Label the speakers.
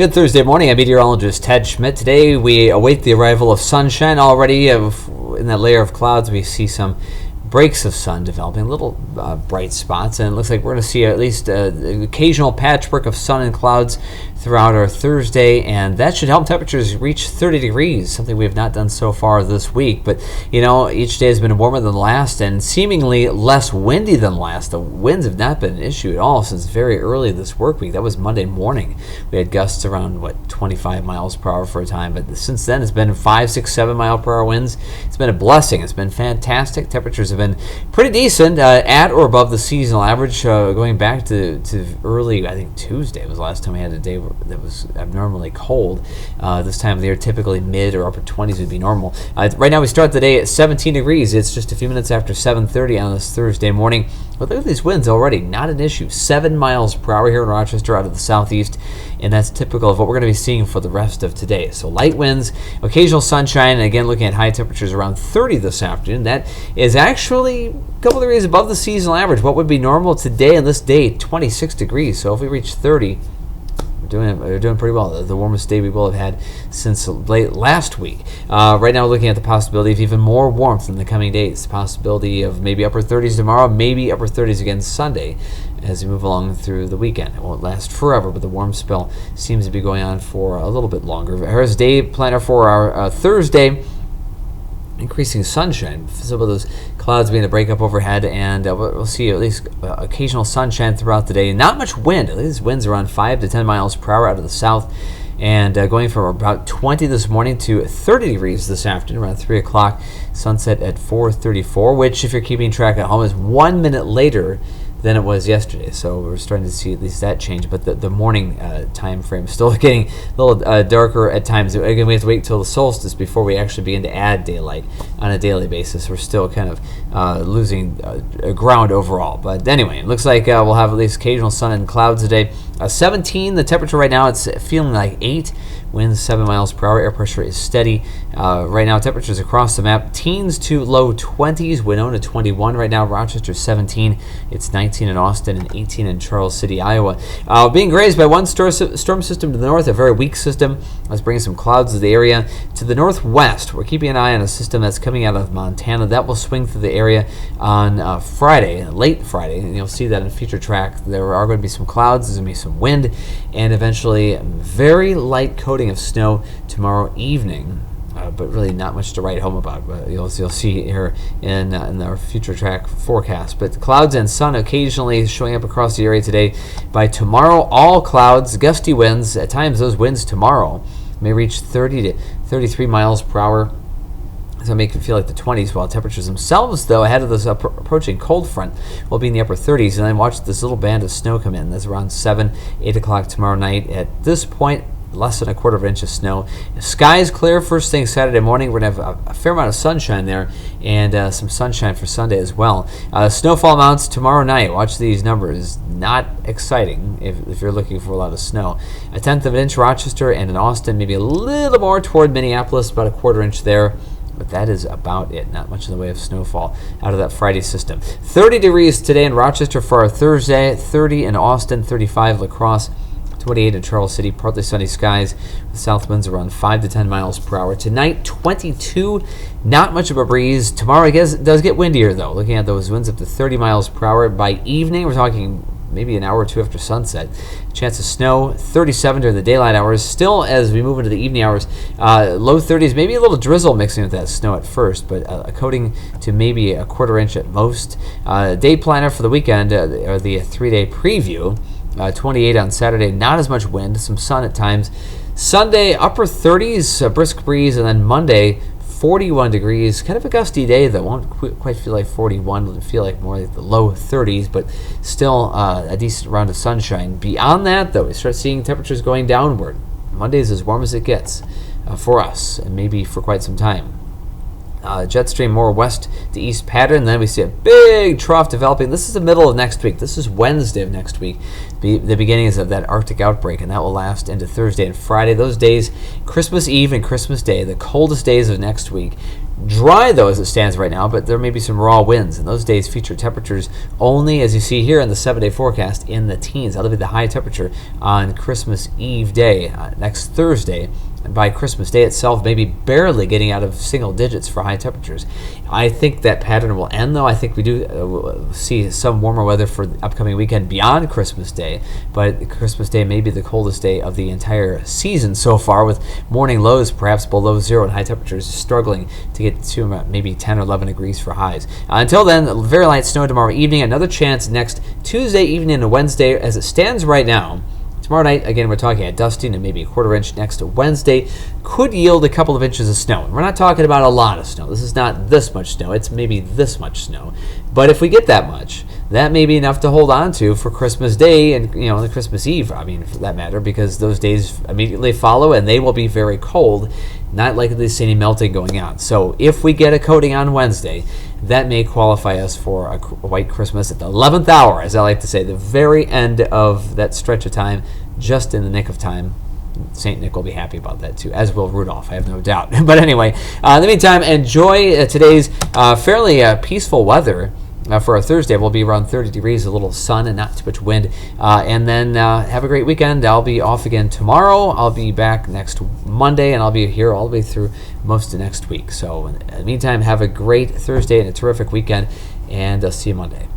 Speaker 1: Good Thursday morning. I'm meteorologist Ted Schmidt. Today we await the arrival of sunshine already. In that layer of clouds, we see some breaks of sun developing, little bright spots, and it looks like we're going to see at least an occasional patchwork of sun and clouds throughout our Thursday, and that should help temperatures reach 30 degrees, something we have not done so far this week. But, each day has been warmer than the last and seemingly less windy than last. The winds have not been an issue at all since very early this work week. That was Monday morning. We had gusts around, 25 miles per hour for a time, but since then it's been 5, 6, 7 mile per hour winds. It's been a blessing. It's been fantastic. Temperatures have been pretty decent, at or above the seasonal average, going back to early, I think Tuesday was the last time we had a day that was abnormally cold. This time of the year, typically mid or upper 20s would be normal. Right now we start the day at 17 degrees. It's just a few minutes after 7:30 on this Thursday morning. But look at these winds already, not an issue. 7 miles per hour here in Rochester out of the southeast, and that's typical of what we're going to be seeing for the rest of today. So light winds, occasional sunshine, and again looking at high temperatures around 30 this afternoon. That is actually a couple degrees above the seasonal average. What would be normal today on this day, 26 degrees. So if we reach 30, we're doing pretty well. The warmest day we will have had since late last week. Right now we're looking at the possibility of even more warmth in the coming days. The possibility of maybe upper 30s tomorrow, maybe upper 30s again Sunday as we move along through the weekend. It won't last forever, but the warm spell seems to be going on for a little bit longer. Here's day planner for our Thursday. Increasing sunshine, some of those clouds being to break up overhead, and we'll see at least occasional sunshine throughout the day. Not much wind. These winds around 5 to 10 miles per hour out of the south, and going from about 20 this morning to 30 degrees this afternoon around 3 o'clock. Sunset at 4:34, which, if you're keeping track at home, is 1 minute later than it was yesterday. So we're starting to see at least that change, but the morning time frame is still getting a little darker at times. Again, we have to wait until the solstice before we actually begin to add daylight on a daily basis. We're still kind of losing ground overall. But anyway, it looks like we'll have at least occasional sun and clouds today. 17, the temperature right now, it's feeling like 8. Winds 7 miles per hour. Air pressure is steady. Right now, temperatures across the map, teens to low 20s. Winona 21 right now. Rochester 17. It's 19 in Austin and 18 in Charles City, Iowa. Being grazed by one storm system to the north, a very weak system. That's bringing some clouds to the area. To the northwest, we're keeping an eye on a system that's coming out of Montana. That will swing through the area on Friday, late Friday. And you'll see that in future track. There are going to be some clouds. There's going to be some wind, and eventually very light coating of snow tomorrow evening, but really not much to write home about. But you'll see here in our future track forecast. But clouds and sun occasionally showing up across the area today. By tomorrow, all clouds, gusty winds. At times, those winds tomorrow may reach 30 to 33 miles per hour. So make it feel like the 20s, while temperatures themselves, though, ahead of this approaching cold front, will be in the upper 30s. And then watch this little band of snow come in. That's around 7, 8 o'clock tomorrow night. At this point, less than a quarter of an inch of snow. The sky is clear first thing Saturday morning. We're going to have a fair amount of sunshine there, and some sunshine for Sunday as well. Snowfall amounts tomorrow night. Watch these numbers. Not exciting if you're looking for a lot of snow. 1/10 of an inch Rochester, and in Austin, maybe a little more toward Minneapolis, about a quarter inch there. But that is about it. Not much in the way of snowfall out of that Friday system. 30 degrees today in Rochester for our Thursday. 30 in Austin, 35 La Crosse, 28 in Charles City. Partly sunny skies with south winds around 5 to 10 miles per hour. Tonight, 22. Not much of a breeze. Tomorrow, I guess, it does get windier, though. Looking at those winds up to 30 miles per hour. By evening, we're talking maybe an hour or two after sunset. Chance of snow, 37 during the daylight hours. Still, as we move into the evening hours, low 30s, maybe a little drizzle mixing with that snow at first, but a coating to maybe a quarter inch at most. Day planner for the weekend, or the 3-day preview, 28 on Saturday, not as much wind, some sun at times. Sunday, upper 30s, a brisk breeze, and then Monday, 41 degrees, kind of a gusty day that won't quite feel like 41. It'll feel like more like the low 30s, but still a decent round of sunshine. Beyond that, though, we start seeing temperatures going downward. Monday's as warm as it gets for us, and maybe for quite some time. Jet stream more west to east pattern. Then we see a big trough developing. This is the middle of next week. This is Wednesday of next week. The beginnings of that Arctic outbreak, and that will last into Thursday and Friday. Those days, Christmas Eve and Christmas Day, the coldest days of next week, Dry, though, as it stands right now, but there may be some raw winds, and those days feature temperatures only, as you see here in the 7-day forecast, in the teens. That'll be the high temperature on Christmas Eve day, next Thursday. And by Christmas Day itself, maybe barely getting out of single digits for high temperatures. I think that pattern will end, though. I think we do see some warmer weather for the upcoming weekend beyond Christmas Day, but Christmas Day may be the coldest day of the entire season so far, with morning lows perhaps below zero and high temperatures struggling to get to maybe 10 or 11 degrees for highs. Until then, very light snow tomorrow evening. Another chance next Tuesday evening and Wednesday. As it stands right now, tomorrow night, again, we're talking a dusting and maybe a quarter inch next Wednesday. Could yield a couple of inches of snow. We're not talking about a lot of snow. This is not this much snow. It's maybe this much snow. But if we get that much, that may be enough to hold on to for Christmas Day and, the Christmas Eve, for that matter, because those days immediately follow and they will be very cold. Not likely to see any melting going on. So if we get a coating on Wednesday, that may qualify us for a white Christmas at the 11th hour, as I like to say, the very end of that stretch of time, just in the nick of time. St. Nick will be happy about that too, as will Rudolph, I have no doubt. But anyway, in the meantime, enjoy today's fairly peaceful weather. For a Thursday, we'll be around 30 degrees, a little sun and not too much wind. And then have a great weekend. I'll be off again tomorrow. I'll be back next Monday, and I'll be here all the way through most of next week. So in the meantime, have a great Thursday and a terrific weekend, and I'll see you Monday.